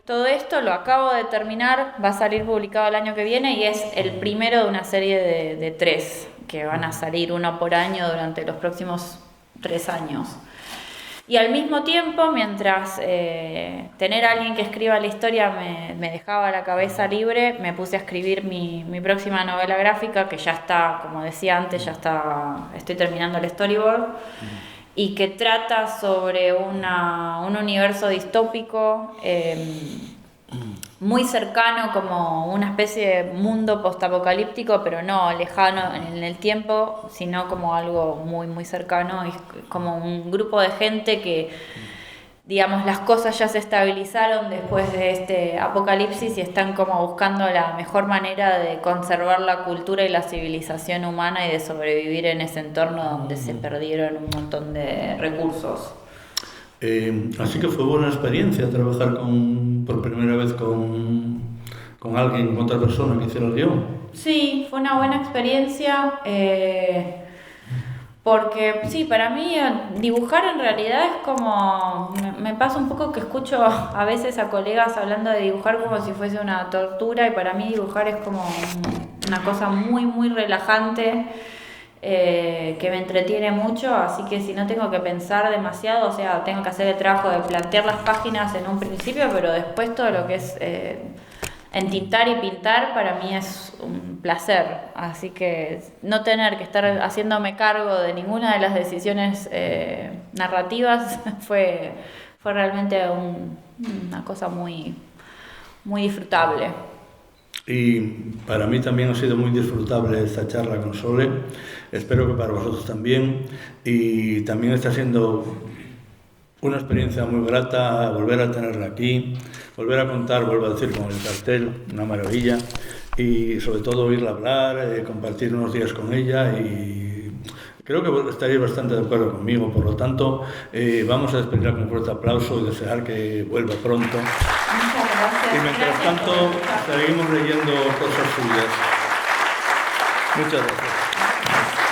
Todo esto lo acabo de terminar, va a salir publicado el año que viene y es el primero de una serie de 3 que van a salir uno por año durante los próximos 3 años. Y al mismo tiempo, mientras tener a alguien que escriba la historia me dejaba la cabeza libre, me puse a escribir mi próxima novela gráfica, que ya está, como decía antes, estoy terminando el storyboard, y que trata sobre un universo distópico muy cercano, como una especie de mundo postapocalíptico, pero no lejano en el tiempo, sino como algo muy, muy cercano. Es como un grupo de gente que, digamos, las cosas ya se estabilizaron después de este apocalipsis y están como buscando la mejor manera de conservar la cultura y la civilización humana y de sobrevivir en ese entorno donde se perdieron un montón de recursos. Así que fue buena experiencia trabajar por primera vez con alguien, con otra persona que hiciera el guión. Sí, fue una buena experiencia, porque sí, para mí dibujar en realidad es como, me pasa un poco que escucho a veces a colegas hablando de dibujar como si fuese una tortura, y para mí dibujar es como una cosa muy, muy relajante. Que me entretiene mucho, así que si no tengo que pensar demasiado, o sea, tengo que hacer el trabajo de plantear las páginas en un principio, pero después todo lo que es entintar y pintar para mí es un placer, así que no tener que estar haciéndome cargo de ninguna de las decisiones narrativas fue realmente una cosa muy, muy disfrutable. Y para mí también ha sido muy disfrutable esta charla con Sole, espero que para vosotros también, y también está siendo una experiencia muy grata volver a tenerla aquí, volver a contar, vuelvo a decir, con el cartel, una maravilla, y sobre todo oírla hablar, compartir unos días con ella, y creo que estaréis bastante de acuerdo conmigo, por lo tanto vamos a despedirla con un fuerte aplauso y desear que vuelva pronto. Muchas gracias. Y mientras tanto seguimos leyendo cosas suyas. Muchas gracias.